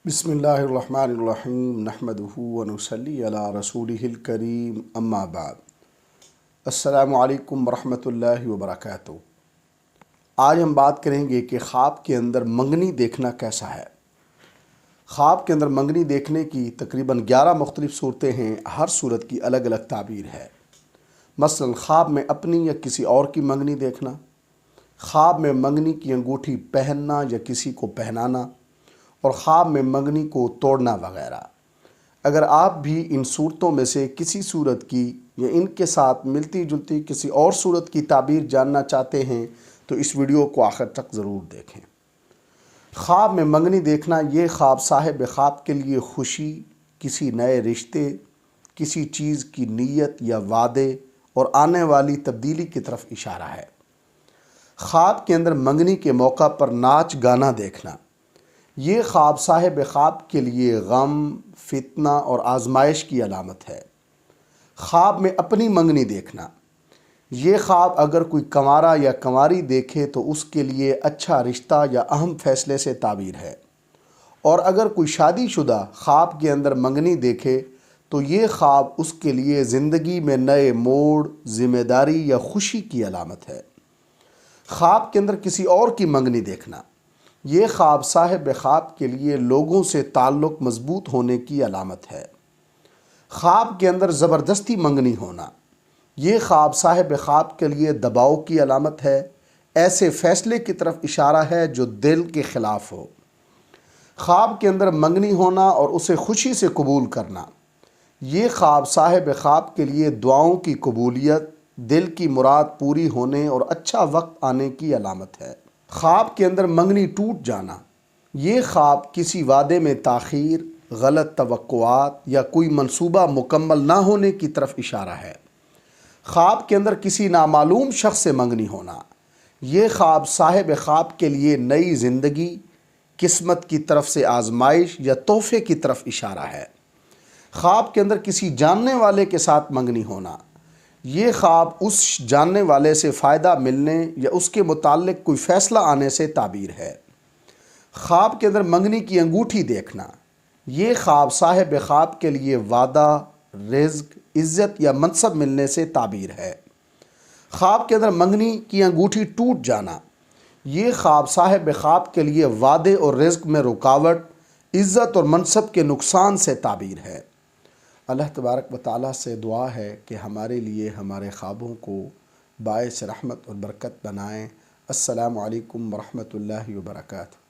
بسم اللہ الرحمن الرحیم نحمدہ ونصلی علی رسولہ الکریم اما بعد السلام علیکم ورحمۃ اللہ وبرکاتہ۔ آج ہم بات کریں گے کہ خواب کے اندر منگنی دیکھنا کیسا ہے۔ خواب کے اندر منگنی دیکھنے کی تقریباً 11 مختلف صورتیں ہیں، ہر صورت کی الگ الگ تعبیر ہے۔ مثلا خواب میں اپنی یا کسی اور کی منگنی دیکھنا، خواب میں منگنی کی انگوٹھی پہننا یا کسی کو پہنانا، اور خواب میں منگنی کو توڑنا وغیرہ۔ اگر آپ بھی ان صورتوں میں سے کسی صورت کی یا ان کے ساتھ ملتی جلتی کسی اور صورت کی تعبیر جاننا چاہتے ہیں تو اس ویڈیو کو آخر تک ضرور دیکھیں۔ خواب میں منگنی دیکھنا، یہ خواب صاحب خواب کے لیے خوشی، کسی نئے رشتے، کسی چیز کی نیت یا وعدے اور آنے والی تبدیلی کی طرف اشارہ ہے۔ خواب کے اندر منگنی کے موقع پر ناچ گانا دیکھنا، یہ خواب صاحب خواب کے لیے غم، فتنہ اور آزمائش کی علامت ہے۔ خواب میں اپنی منگنی دیکھنا، یہ خواب اگر کوئی کنوارا یا کنواری دیکھے تو اس کے لیے اچھا رشتہ یا اہم فیصلے سے تعبیر ہے، اور اگر کوئی شادی شدہ خواب کے اندر منگنی دیکھے تو یہ خواب اس کے لیے زندگی میں نئے موڑ، ذمہ داری یا خوشی کی علامت ہے۔ خواب کے اندر کسی اور کی منگنی دیکھنا، یہ خواب صاحب خواب کے لیے لوگوں سے تعلق مضبوط ہونے کی علامت ہے۔ خواب کے اندر زبردستی منگنی ہونا، یہ خواب صاحب خواب کے لیے دباؤ کی علامت ہے، ایسے فیصلے کی طرف اشارہ ہے جو دل کے خلاف ہو۔ خواب کے اندر منگنی ہونا اور اسے خوشی سے قبول کرنا، یہ خواب صاحب خواب کے لیے دعاؤں کی قبولیت، دل کی مراد پوری ہونے اور اچھا وقت آنے کی علامت ہے۔ خواب کے اندر منگنی ٹوٹ جانا، یہ خواب کسی وعدے میں تاخیر، غلط توقعات یا کوئی منصوبہ مکمل نہ ہونے کی طرف اشارہ ہے۔ خواب کے اندر کسی نامعلوم شخص سے منگنی ہونا، یہ خواب صاحب خواب کے لیے نئی زندگی، قسمت کی طرف سے آزمائش یا تحفے کی طرف اشارہ ہے۔ خواب کے اندر کسی جاننے والے کے ساتھ منگنی ہونا، یہ خواب اس جاننے والے سے فائدہ ملنے یا اس کے متعلق کوئی فیصلہ آنے سے تعبیر ہے۔ خواب کے اندر منگنی کی انگوٹھی دیکھنا، یہ خواب صاحب خواب کے لیے وعدہ، رزق، عزت یا منصب ملنے سے تعبیر ہے۔ خواب کے اندر منگنی کی انگوٹھی ٹوٹ جانا، یہ خواب صاحب خواب کے لیے وعدے اور رزق میں رکاوٹ، عزت اور منصب کے نقصان سے تعبیر ہے۔ اللہ تبارک و تعالیٰ سے دعا ہے کہ ہمارے لیے ہمارے خوابوں کو باعث رحمت اور برکت بنائیں۔ السلام علیکم ورحمۃ اللہ وبرکاتہ۔